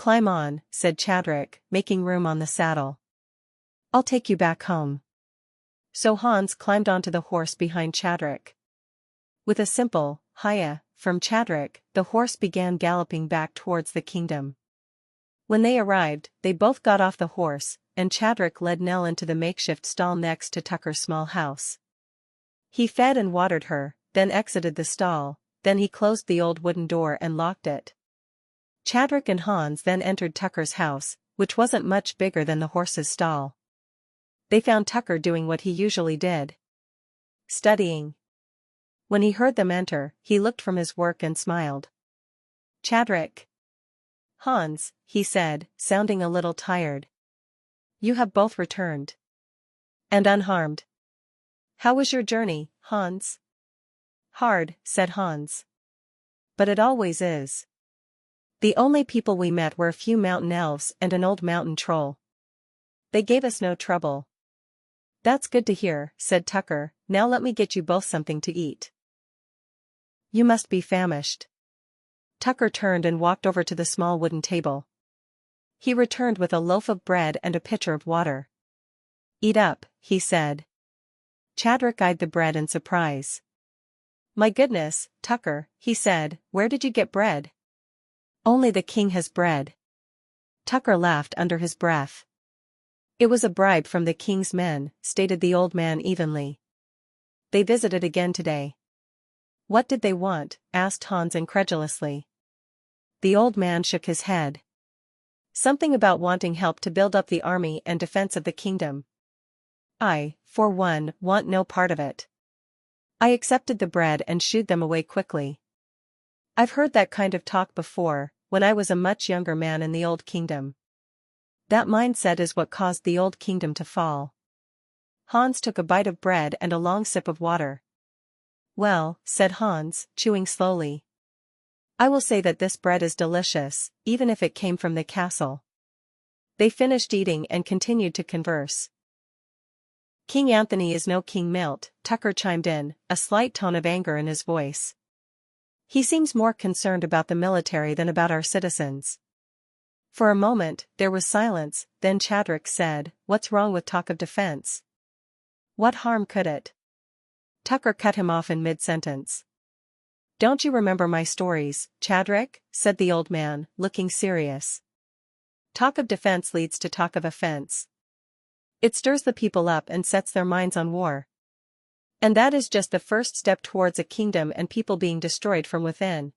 Climb on, said Chadwick, making room on the saddle. I'll take you back home. So Hans climbed onto the horse behind Chadwick. With a simple, hiya, from Chadwick, the horse began galloping back towards the kingdom. When they arrived, they both got off the horse, and Chadwick led Nell into the makeshift stall next to Tucker's small house. He fed and watered her, then exited the stall, then he closed the old wooden door and locked it. Chadwick and Hans then entered Tucker's house, which wasn't much bigger than the horse's stall. They found Tucker doing what he usually did. Studying. When he heard them enter, he looked from his work and smiled. Chadwick. Hans, he said, sounding a little tired. You have both returned. And unharmed. How was your journey, Hans? Hard, said Hans. But it always is. The only people we met were a few mountain elves and an old mountain troll. They gave us no trouble. That's good to hear, said Tucker. Now let me get you both something to eat. You must be famished. Tucker turned and walked over to the small wooden table. He returned with a loaf of bread and a pitcher of water. Eat up, he said. Chadwick eyed the bread in surprise. My goodness, Tucker, he said, where did you get bread? Only the king has bread. Tucker laughed under his breath. It was a bribe from the king's men, stated the old man evenly. They visited again today. What did they want? Asked Hans incredulously. The old man shook his head. Something about wanting help to build up the army and defense of the kingdom. I, for one, want no part of it. I accepted the bread and shooed them away quickly. I've heard that kind of talk before, when I was a much younger man in the Old Kingdom. That mindset is what caused the Old Kingdom to fall. Hans took a bite of bread and a long sip of water. Well, said Hans, chewing slowly. I will say that this bread is delicious, even if it came from the castle. They finished eating and continued to converse. King Anthony is no King Milt, Tucker chimed in, a slight tone of anger in his voice. He seems more concerned about the military than about our citizens. For a moment, there was silence, then Chadwick said, What's wrong with talk of defense? What harm could it? Tucker cut him off in mid-sentence. Don't you remember my stories, Chadwick? Said the old man, looking serious. Talk of defense leads to talk of offense. It stirs the people up and sets their minds on war. And that is just the first step towards a kingdom and people being destroyed from within.